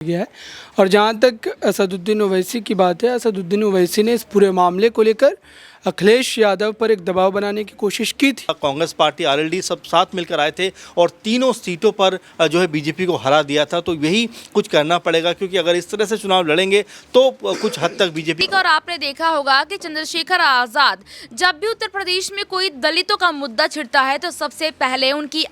गया है। और जहाँ तक असदुद्दीन ओवैसी की बात है, असदुद्दीन ओवैसी ने इस पूरे मामले को लेकर अखिलेश यादव पर एक दबाव बनाने की कोशिश की थी। कांग्रेस पार्टी आरएलडी सब साथ मिलकर आए थे और तीनों सीटों पर जो है बीजेपी को हरा दिया था। तो यही कुछ करना पड़ेगा, क्योंकि अगर इस तरह से चुनाव लड़ेंगे तो कुछ हद तक बीजेपी। और आपने देखा होगा कि चंद्रशेखर आजाद जब भी उत्तर प्रदेश में कोई दलितों का मुद्दा छिड़ता है तो सबसे पहले उनकी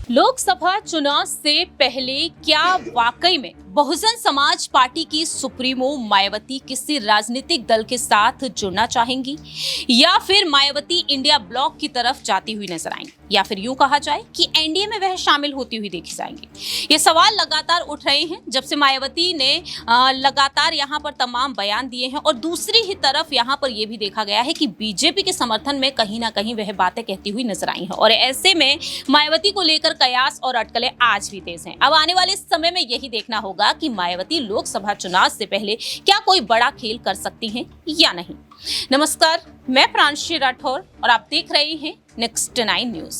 लोकसभा चुनाव से पहले क्या वाकई में बहुजन समाज पार्टी की सुप्रीमो मायावती किसी राजनीतिक दल के साथ जुड़ना चाहेंगी, या फिर मायावती इंडिया ब्लॉक की तरफ जाती हुई नजर आएंगी, या फिर यूं कहा जाए कि एनडीए में वह शामिल होती हुई देखी जाएंगी? ये सवाल लगातार उठ रहे हैं जब से मायावती ने लगातार यहां पर तमाम बयान दिए हैं। और दूसरी ही तरफ यहां पर यह भी देखा गया है कि बीजेपी के समर्थन में कहीं ना कहीं वह बातें कहती हुई नजर आई हैं। और ऐसे में मायावती को लेकर कयास और अटकलें आज भी तेज हैं। अब आने वाले समय में यही देखना होगा कि मायावती लोकसभा चुनाव से पहले क्या कोई बड़ा खेल कर सकती हैं या नहीं। नमस्कार, मैं प्रांशी राठौर और आप देख रहे हैं नेक्स्ट 9 न्यूज।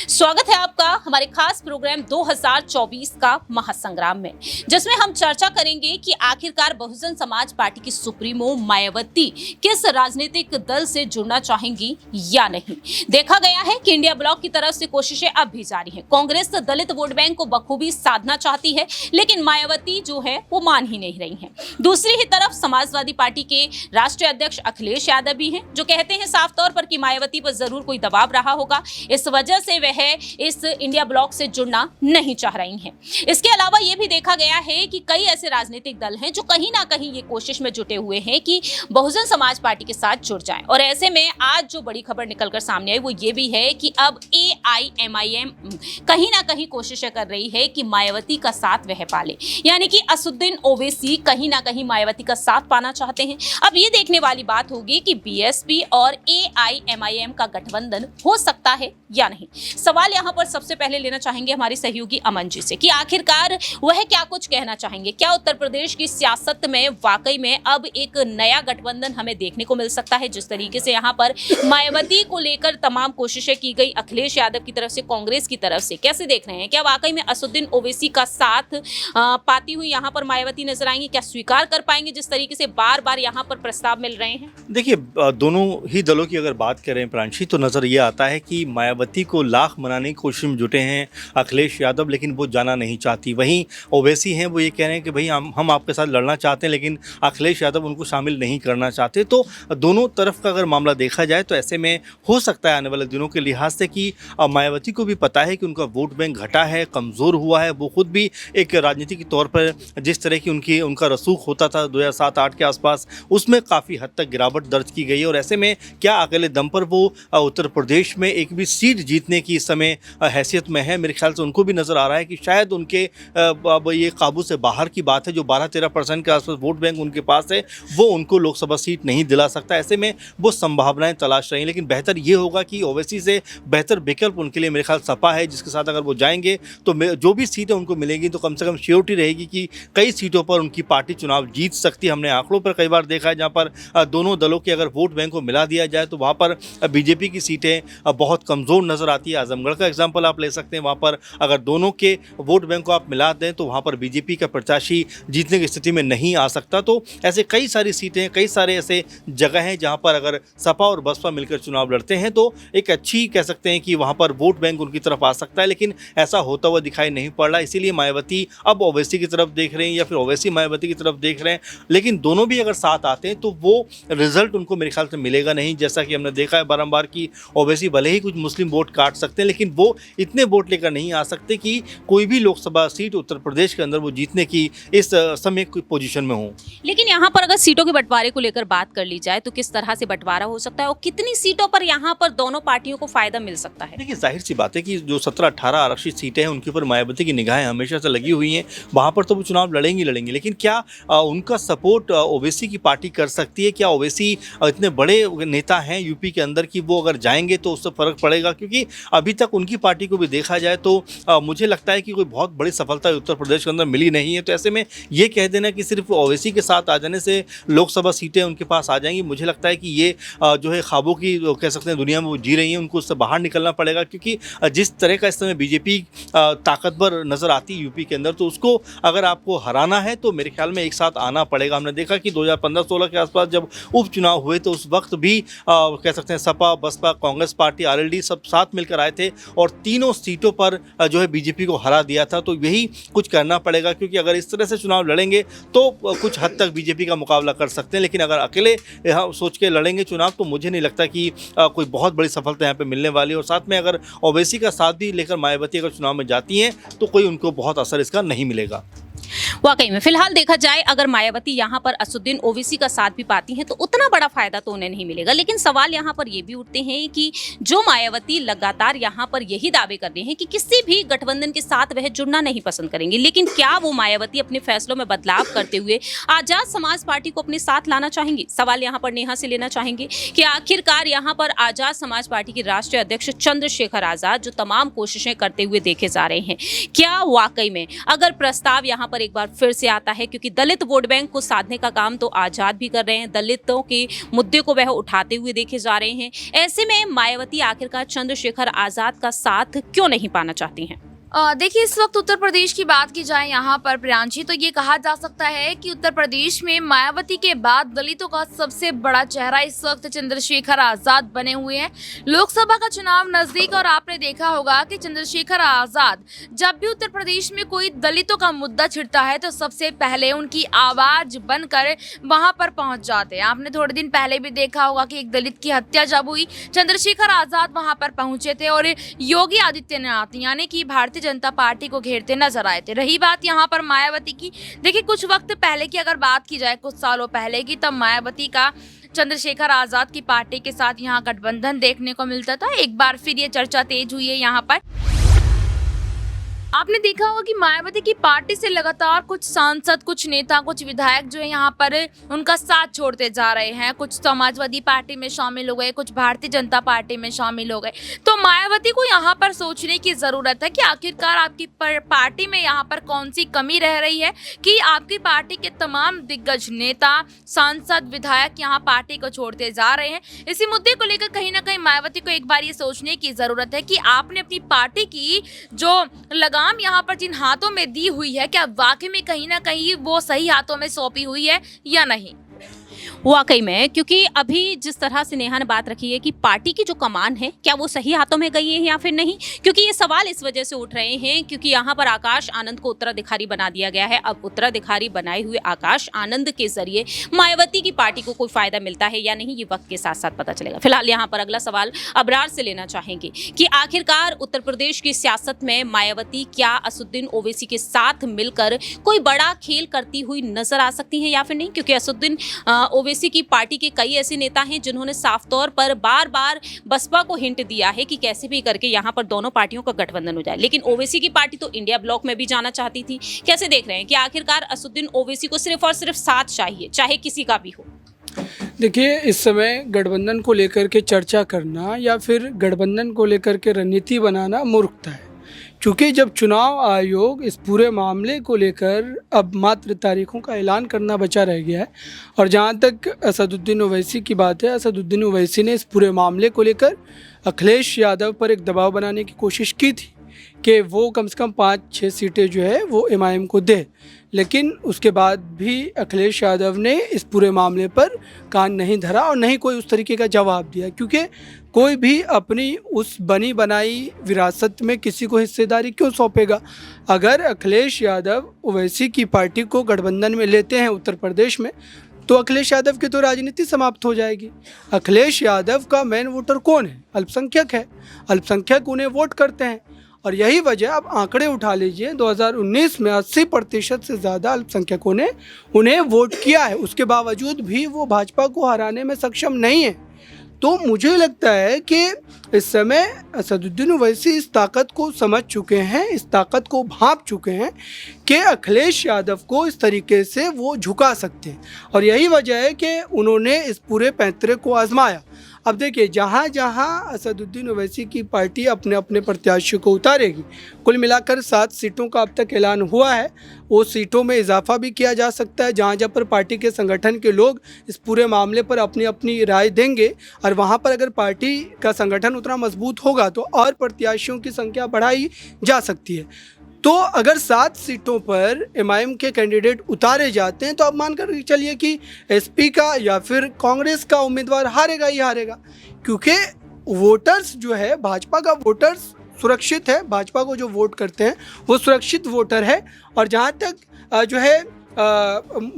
स्वागत है आपका हमारे खास प्रोग्राम 2024 का महासंग्राम में, जिसमें हम चर्चा करेंगे कि आखिरकार बहुजन समाज पार्टी की सुप्रीमो मायावती किस राजनीतिक दल से जुड़ना चाहेंगी या नहीं। देखा गया है कि इंडिया ब्लॉक की तरफ से कोशिशें अब भी जारी हैं। कांग्रेस दलित वोट बैंक को बखूबी साधना चाहती है, लेकिन मायावती जो है वो मान ही नहीं रही है। दूसरी ही तरफ समाजवादी पार्टी के राष्ट्रीय अध्यक्ष अखिलेश यादव भी हैं, जो कहते हैं साफ तौर पर कि मायावती पर जरूर कोई दबाव रहा होगा, इस वजह से वह इस इंडिया ब्लॉक से जुड़ना नहीं चाह रही हैं। इसके अलावा यह भी देखा गया है कि कई ऐसे राजनीतिक दल हैं जो कहीं ना कहीं ये कोशिश में जुटे हुए हैं कि बहुजन समाज पार्टी के साथ जुड़ जाएं। और ऐसे में आज जो बड़ी खबर निकलकर सामने आई वो ये भी है कि अब AIMIM कहीं ना कहीं कोशिशें कर रही है कि मायावती का साथ वह पाले, यानी कि असदुद्दीन ओवैसी कहीं ना कहीं मायावती का साथ पाना चाहते हैं। अब ये देखने वाली बात होगी कि BSP और AIMIM का गठबंधन हो सकता है या नहीं। सवाल यहाँ पर सबसे पहले लेना चाहेंगे हमारी सहयोगी अमन जी से कि आखिरकार वह क्या कुछ कहना चाहेंगे। क्या उत्तर प्रदेश की सियासत में वाकई में अब एक नया गठबंधन हमें देखने को मिल सकता है? जिस तरीके से यहाँ पर मायावती को लेकर तमाम कोशिशें की गई अखिलेश यादव की तरफ से, कांग्रेस की तरफ से, कैसे देख रहे हैं? क्या वाकई में असदुद्दीन ओवैसी का साथ पाती हुई यहाँ पर मायावती नजर आएंगी? क्या स्वीकार कर पाएंगे जिस तरीके से बार बार यहाँ पर प्रस्ताव मिल रहे हैं? देखिए, दोनों ही दलों की अगर बात करें प्रांशी, तो नजर ये आता है कि मायावती को लाख मनाने की कोशिश में जुटे हैं अखिलेश यादव, लेकिन वो जाना नहीं चाहती। वहीं ओवैसी हैं, वो ये कह रहे हैं कि भाई हम आपके साथ लड़ना चाहते हैं, लेकिन अखिलेश यादव उनको शामिल नहीं करना चाहते। तो दोनों तरफ का अगर मामला देखा जाए तो ऐसे में हो सकता है आने वाले दिनों के लिहाज से कि मायावती को भी पता है कि उनका वोट बैंक घटा है, कमज़ोर हुआ है। वो खुद भी एक राजनीति के तौर पर जिस तरह की उनका रसूख होता था 2007-8 के आसपास, उसमें काफ़ी हद तक गिरावट दर्ज की गई है। और ऐसे में क्या अकेले दम पर वो उत्तर प्रदेश में एक भी सीट जीतने की इस समय हैसियत में है? मेरे ख्याल से उनको भी नज़र आ रहा है कि शायद उनके अब ये काबू से बाहर की बात है। जो 12-13% के आसपास वोट बैंक उनके पास है, वो उनको लोकसभा सीट नहीं दिला सकता। ऐसे में वो संभावनाएं तलाश रही हैं, लेकिन बेहतर ये होगा कि ओवैसी से बेहतर विकल्प उनके लिए मेरे ख्याल सपा है, जिसके साथ अगर वो जाएंगे तो जो भी सीटें उनको मिलेंगी तो कम से कम श्योरिटी रहेगी कि कई सीटों पर उनकी पार्टी चुनाव जीत सकती है। हमने आंकड़ों पर कई बार देखा है जहाँ पर दोनों दलों के अगर वोट बैंक को मिला दिया जाए तो वहाँ पर बीजेपी की सीटें बहुत कमज़ोर नज़र आती है। आजमगढ़ का एग्जाम्पल आप ले सकते हैं, वहाँ पर अगर दोनों के वोट बैंक को आप मिला दें तो वहाँ पर बीजेपी का प्रत्याशी जीतने की स्थिति में नहीं आ सकता। तो ऐसे कई सारी सीटें, कई सारे ऐसे जगह हैं जहाँ पर अगर सपा और बसपा मिलकर चुनाव लड़ते हैं तो एक अच्छी कह सकते हैं कि वहाँ पर वोट बैंक उनकी तरफ आ सकता है, लेकिन ऐसा होता हुआ दिखाई नहीं पड़ रहा। इसीलिए मायावती अब ओवैसी की तरफ देख रहे हैं या फिर ओवैसी मायावती की तरफ देख रहे हैं, लेकिन दोनों भी अगर साथ आते हैं तो वो रिजल्ट उनको मेरे ख्याल से मिलेगा नहीं। जैसा कि हमने देखा है बारंबार कि ओवैसी भले ही कुछ मुस्लिम वोट काट सकते हैं, लेकिन वो इतने वोट लेकर नहीं आ सकते कि कोई भी लोकसभा सीट उत्तर प्रदेश के अंदर वो जीतने की इस समय कोई पोजीशन में हो। लेकिन यहाँ पर अगर सीटों के बंटवारे को लेकर बात कर ली जाए तो किस तरह से बंटवारा हो सकता है और कितनी सीटों पर यहाँ पर दोनों पार्टियों को फायदा मिल सकता है? देखिए, जाहिर सी बात है कि जो 17-18 आरक्षित सीटें हैं उनके ऊपर मायावती की निगाहें हमेशा से लगी हुई हैं। वहाँ पर तो वो चुनाव लड़ेंगी, लेकिन क्या उनका सपोर्ट ओवैसी की पार्टी कर सकती है? क्या ओवैसी ओवैसी इतने बड़े नेता हैं यूपी के अंदर कि वो अगर जाएंगे तो उससे फ़र्क पड़ेगा, क्योंकि अभी तक उनकी पार्टी को भी देखा जाए तो मुझे लगता है कि कोई बहुत बड़ी सफलता उत्तर प्रदेश के अंदर मिली नहीं है। तो ऐसे में ये कह देना कि सिर्फ ओवैसी के साथ आ जाने से लोकसभा सीटें उनके पास आ जाएंगी, मुझे लगता है कि ये जो है ख्वाबों की कह सकते हैं दुनिया में वो जी रही हैं, उनको उससे बाहर निकलना पड़ेगा। क्योंकि जिस तरह का इस समय बीजेपी ताकतवर नज़र आती है यूपी के अंदर, तो उसको अगर आपको हराना है तो मेरे ख्याल में एक साथ आना पड़ेगा। हमने देखा कि 2015-16 के आसपास जब उपचुनाव हुए तो उस वक्त भी कह सकते हैं सपा, बसपा, कांग्रेस पार्टी, आरएलडी सब साथ मिलकर आए थे और तीनों सीटों पर जो है बीजेपी को हरा दिया था। तो यही कुछ करना पड़ेगा, क्योंकि अगर इस तरह से चुनाव लड़ेंगे तो कुछ हद तक बीजेपी का मुकाबला कर सकते हैं, लेकिन अगर अकेले यहाँ सोच के लड़ेंगे चुनाव तो मुझे नहीं लगता कि कोई बहुत बड़ी सफलता यहाँ पे मिलने वाली है। और साथ में अगर ओवैसी का साथ भी लेकर मायावती अगर चुनाव में जाती हैं तो कोई उनको बहुत असर इसका नहीं मिलेगा। वाकई में फिलहाल देखा जाए अगर मायावती यहाँ पर असदुद्दीन ओवैसी का साथ भी पाती हैं तो उतना बड़ा फायदा तो उन्हें नहीं मिलेगा। लेकिन सवाल यहाँ पर ये भी उठते हैं कि जो मायावती लगातार यहाँ पर यही दावे कर रहे हैं कि किसी भी गठबंधन के साथ वह जुड़ना नहीं पसंद करेंगे, लेकिन क्या वो मायावती अपने फैसलों में बदलाव करते हुए आजाद समाज पार्टी को अपने साथ लाना चाहेंगी? सवाल यहाँ पर नेहा से लेना चाहेंगे कि आखिरकार यहाँ पर आजाद समाज पार्टी के राष्ट्रीय अध्यक्ष चंद्रशेखर आजाद जो तमाम कोशिशें करते हुए देखे जा रहे हैं, क्या वाकई में अगर प्रस्ताव यहाँ पर एक बार फिर से आता है, क्योंकि दलित वोट बैंक को साधने का काम तो आजाद भी कर रहे हैं, दलितों के मुद्दे को वह उठाते हुए देखे जा रहे हैं, ऐसे में मायावती आखिरकार चंद्रशेखर आजाद का साथ क्यों नहीं पाना चाहती हैं? देखिए, इस वक्त उत्तर प्रदेश की बात की जाए यहाँ पर प्रियांशी, तो ये कहा जा सकता है कि उत्तर प्रदेश में मायावती के बाद दलितों का सबसे बड़ा चेहरा इस वक्त चंद्रशेखर आजाद बने हुए हैं। लोकसभा का चुनाव नजदीक और आपने देखा होगा कि चंद्रशेखर आजाद जब भी उत्तर प्रदेश में कोई दलितों का मुद्दा छिड़ता है तो सबसे पहले उनकी आवाज बनकर वहां पर पहुंच जाते हैं। आपने थोड़े दिन पहले भी देखा होगा कि एक दलित की हत्या जब हुई, चंद्रशेखर आजाद वहां पर पहुंचे थे और योगी आदित्यनाथ यानी कि भारतीय जनता पार्टी को घेरते नजर आए थे। रही बात यहाँ पर मायावती की, देखिए कुछ वक्त पहले की अगर बात की जाए, कुछ सालों पहले की, तब मायावती का चंद्रशेखर आजाद की पार्टी के साथ यहाँ गठबंधन देखने को मिलता था। एक बार फिर ये चर्चा तेज हुई है यहाँ पर। आपने देखा होगा कि मायावती की पार्टी से लगातार कुछ सांसद, कुछ नेता, कुछ विधायक जो है यहाँ पर उनका साथ छोड़ते जा रहे हैं। कुछ समाजवादी पार्टी में शामिल हो गए, कुछ भारतीय जनता पार्टी में शामिल हो गए। तो मायावती को यहाँ पर सोचने की जरूरत है कि आखिरकार आपकी पार्टी में यहाँ पर कौन सी कमी रह रही है कि आपकी पार्टी के तमाम दिग्गज नेता, सांसद, विधायक यहाँ पार्टी को छोड़ते जा रहे हैं। इसी मुद्दे को लेकर कहीं ना कहीं मायावती को एक बार ये सोचने की जरूरत है कि आपने अपनी पार्टी की जो लगाम यहाँ पर जिन हाथों में दी हुई है, क्या वाकई में कहीं ना कहीं वो सही हाथों में सौंपी हुई है या नहीं। वाकई में, क्योंकि अभी जिस तरह से नेहा ने बात रखी है कि पार्टी की जो कमान है क्या वो सही हाथों में गई है या फिर नहीं, क्योंकि ये सवाल इस वजह से उठ रहे हैं क्योंकि यहाँ पर आकाश आनंद को उत्तराधिकारी बना दिया गया है। अब उत्तराधिकारी बनाए हुए आकाश आनंद के जरिए मायावती की पार्टी को कोई फायदा मिलता है या नहीं, ये वक्त के साथ साथ पता चलेगा। फिलहाल यहाँ पर अगला सवाल अबरार से लेना चाहेंगे कि आखिरकार उत्तर प्रदेश की सियासत में मायावती क्या असदुद्दीन ओवैसी के साथ मिलकर कोई बड़ा खेल करती हुई नजर आ सकती है या फिर नहीं, क्योंकि असदुद्दीन ओवैसी की पार्टी के कई ऐसे नेता हैं जिन्होंने साफ तौर पर बार बार बसपा को हिंट दिया है कि कैसे भी करके यहाँ पर दोनों पार्टियों का गठबंधन हो जाए। लेकिन ओवैसी की पार्टी तो इंडिया ब्लॉक में भी जाना चाहती थी। कैसे देख रहे हैं कि आखिरकार असदुद्दीन ओवैसी को सिर्फ और सिर्फ साथ चाहिए, चाहे किसी का भी हो? देखिए, इस समय गठबंधन को लेकर के चर्चा करना या फिर गठबंधन को लेकर के रणनीति बनाना मूर्खता है, क्योंकि जब चुनाव आयोग इस पूरे मामले को लेकर अब मात्र तारीखों का ऐलान करना बचा रह गया है। और जहां तक असदुद्दीन ओवैसी की बात है, असदुद्दीन ओवैसी ने इस पूरे मामले को लेकर अखिलेश यादव पर एक दबाव बनाने की कोशिश की थी कि वो कम से कम 5-6 सीटें जो है वो एमआईएम को दे, लेकिन उसके बाद भी अखिलेश यादव ने इस पूरे मामले पर कान नहीं धरा और नहीं कोई उस तरीके का जवाब दिया, क्योंकि कोई भी अपनी उस बनी बनाई विरासत में किसी को हिस्सेदारी क्यों सौंपेगा। अगर अखिलेश यादव ओवैसी की पार्टी को गठबंधन में लेते हैं उत्तर प्रदेश में, तो अखिलेश यादव की तो राजनीति समाप्त हो जाएगी। अखिलेश यादव का मेन वोटर कौन है? अल्पसंख्यक है। अल्पसंख्यक उन्हें वोट करते हैं और यही वजह, आप आंकड़े उठा लीजिए, 2019 में 80% से ज़्यादा अल्पसंख्यकों ने उन्हें वोट किया है। उसके बावजूद भी वो भाजपा को हराने में सक्षम नहीं है। तो मुझे लगता है कि इस समय असदुद्दीन ओवैसी इस ताकत को समझ चुके हैं, इस ताकत को भांप चुके हैं कि अखिलेश यादव को इस तरीके से वो झुका सकते हैं, और यही वजह है कि उन्होंने इस पूरे पैंतरे को आजमाया। अब देखिए, जहाँ जहाँ असदुद्दीन ओवैसी की पार्टी अपने अपने प्रत्याशियों को उतारेगी, कुल मिलाकर 7 सीटों का अब तक ऐलान हुआ है, वो सीटों में इजाफा भी किया जा सकता है। जहाँ जहाँ पर पार्टी के संगठन के लोग इस पूरे मामले पर अपनी अपनी राय देंगे, और वहाँ पर अगर पार्टी का संगठन उतना मजबूत होगा तो और प्रत्याशियों की संख्या बढ़ाई जा सकती है। तो अगर 7 सीटों पर एमआईएम के कैंडिडेट उतारे जाते हैं तो आप मान कर चलिए कि एसपी का या फिर कांग्रेस का उम्मीदवार हारेगा ही हारेगा, क्योंकि वोटर्स जो है, भाजपा का वोटर्स सुरक्षित है, भाजपा को जो वोट करते हैं वो सुरक्षित वोटर है। और जहाँ तक जो है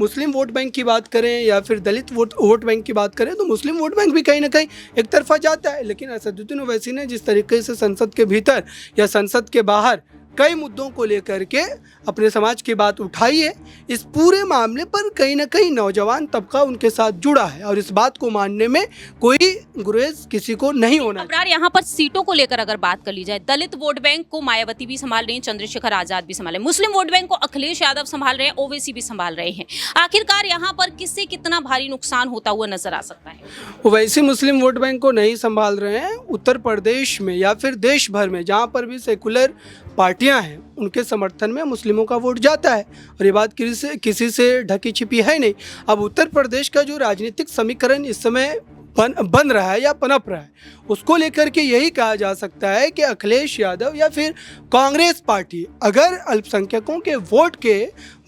मुस्लिम वोट बैंक की बात करें या फिर दलित वोट बैंक की बात करें, तो मुस्लिम वोट बैंक भी कहीं ना कहीं एक तरफा जाता है। लेकिन असदुद्दीन ओवैसी ने जिस तरीके से संसद के भीतर या संसद के बाहर कई मुद्दों को लेकर के अपने समाज की बात उठाई है, इस पूरे मामले पर कहीं ना कहीं नौजवान तबका उनके साथ जुड़ा है, और इस बात को मानने में कोई गुरेज किसी को नहीं होना। अबरार, यहाँ पर सीटों को लेकर अगर बात कर ली जाए, दलित वोट बैंक को मायावती भी संभाल रही हैं, चंद्रशेखर आजाद भी संभाल रहे हैं, मुस्लिम वोट बैंक को अखिलेश यादव संभाल रहे हैं, ओवैसी भी संभाल रहे हैं। आखिरकार यहाँ पर किससे कितना भारी नुकसान होता हुआ नजर आ सकता है? ओवैसी मुस्लिम वोट बैंक को नहीं संभाल रहे हैं। उत्तर प्रदेश में या फिर देश भर में जहाँ पर भी सेकुलर पार्टियां हैं, उनके समर्थन में मुस्लिमों का वोट जाता है, और ये बात किसी से ढकी छिपी है नहीं। अब उत्तर प्रदेश का जो राजनीतिक समीकरण इस समय बन रहा है या पनप रहा है, उसको लेकर के यही कहा जा सकता है कि अखिलेश यादव या फिर कांग्रेस पार्टी अगर अल्पसंख्यकों के वोट के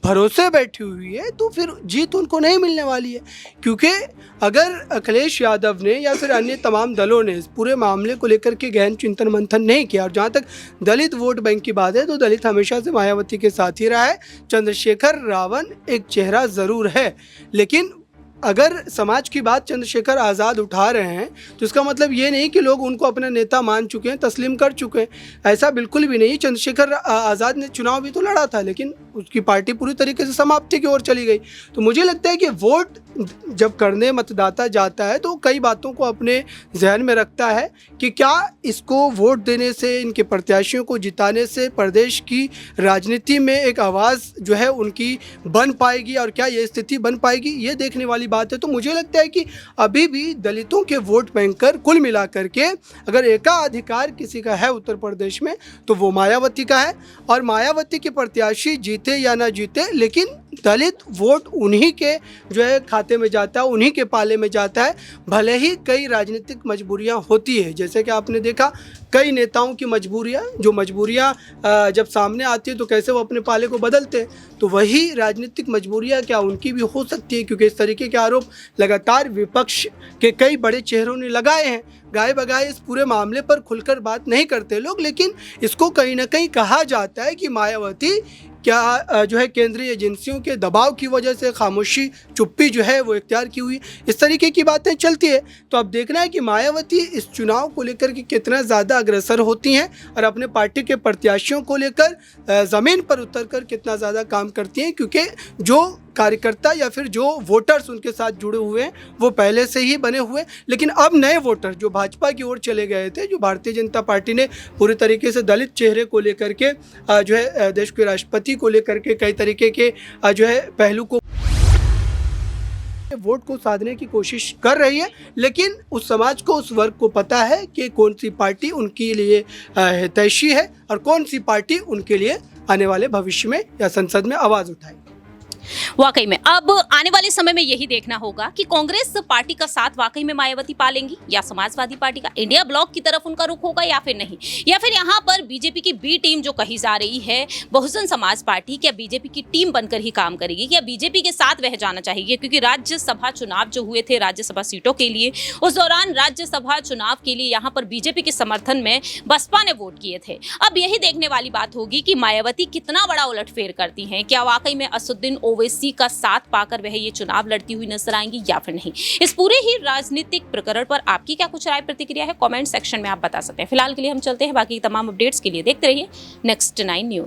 भरोसे बैठी हुई है तो फिर जीत उनको नहीं मिलने वाली है। क्योंकि अगर अखिलेश यादव ने या फिर अन्य तमाम दलों ने इस पूरे मामले को लेकर के गहन चिंतन मंथन नहीं किया, और जहाँ तक दलित वोट बैंक की बात है तो दलित हमेशा से मायावती के साथ ही रहा है। चंद्रशेखर रावण एक चेहरा ज़रूर है, लेकिन अगर समाज की बात चंद्रशेखर आज़ाद उठा रहे हैं तो इसका मतलब ये नहीं कि लोग उनको अपना नेता मान चुके हैं, तस्लीम कर चुके हैं। ऐसा बिल्कुल भी नहीं। चंद्रशेखर आज़ाद ने चुनाव भी तो लड़ा था, लेकिन उसकी पार्टी पूरी तरीके से समाप्ति की ओर चली गई। तो मुझे लगता है कि वोट जब करने मतदाता जाता है तो कई बातों को अपने जहन में रखता है कि क्या इसको वोट देने से, इनके प्रत्याशियों को जिताने से प्रदेश की राजनीति में एक आवाज़ जो है उनकी बन पाएगी, और क्या ये स्थिति बन पाएगी, ये देखने वाली बात है। तो मुझे लगता है कि अभी भी दलितों के वोट बैंकर कुल मिलाकर के अगर एकाधिकार किसी का है उत्तर प्रदेश में तो वो मायावती का है, और मायावती के प्रत्याशी जीते या ना जीते, लेकिन दलित वोट उन्हीं के जो है खाते में जाता है, उन्हीं के पाले में जाता है। भले ही कई राजनीतिक मजबूरियां होती है, जैसे कि आपने देखा कई नेताओं की मजबूरियां जब सामने आती है तो कैसे वो अपने पाले को बदलते हैं। तो वही राजनीतिक मजबूरियां क्या उनकी भी हो सकती है, क्योंकि इस तरीके के आरोप लगातार विपक्ष के कई बड़े चेहरों ने लगाए हैं। गाए बगाए इस पूरे मामले पर खुलकर बात नहीं करते लोग, लेकिन इसको कहीं ना कहीं कहा जाता है कि मायावती क्या जो है केंद्रीय एजेंसियों के दबाव की वजह से खामोशी चुप्पी जो है वो इख्तियार की हुई, इस तरीके की बातें चलती है। तो अब देखना है कि मायावती इस चुनाव को लेकर के कितना ज़्यादा अग्रसर होती हैं और अपने पार्टी के प्रत्याशियों को लेकर ज़मीन पर उतरकर कितना ज़्यादा काम करती हैं, क्योंकि जो कार्यकर्ता या फिर जो वोटर्स उनके साथ जुड़े हुए हैं वो पहले से ही बने हुए, लेकिन अब नए वोटर जो भाजपा की ओर चले गए थे, जो भारतीय जनता पार्टी ने पूरी तरीके से दलित चेहरे को लेकर के जो है देश के राष्ट्रपति को लेकर के कई तरीके के जो है पहलू को वोट को साधने की कोशिश कर रही है। लेकिन उस समाज को, उस वर्ग को पता है कि कौन सी पार्टी उनके लिए हितैषी है और कौन सी पार्टी उनके लिए आने वाले भविष्य में या संसद में आवाज़ उठाएगी। वाकई में अब आने वाले समय में यही देखना होगा कि कांग्रेस पार्टी का साथ वाकई में मायावती पालेंगी या समाजवादी पार्टी का इंडिया ब्लॉक की तरफ उनका रुख होगा या फिर नहीं, या फिर यहाँ पर बीजेपी की बी टीम जो कही जा रही है बहुजन समाज पार्टी, क्या बीजेपी की टीम बनकर ही काम करेगी, क्या बीजेपी के साथ वह जाना चाहिए? क्योंकि राज्यसभा चुनाव जो हुए थे राज्यसभा सीटों के लिए, उस दौरान राज्यसभा चुनाव के लिए यहाँ पर बीजेपी के समर्थन में बसपा ने वोट किए थे। अब यही देखने वाली बात होगी कि मायावती कितना बड़ा उलटफेर करती हैं, क्या वाकई में असदुद्दीन ओवैसी का साथ पाकर वह ये चुनाव लड़ती हुई नजर आएंगी या फिर नहीं। इस पूरे ही राजनीतिक प्रकरण पर आपकी क्या कुछ राय प्रतिक्रिया है, कमेंट सेक्शन में आप बता सकते हैं। फिलहाल के लिए हम चलते हैं, बाकी तमाम अपडेट्स के लिए देखते रहिए नेक्स्ट 9 न्यूज।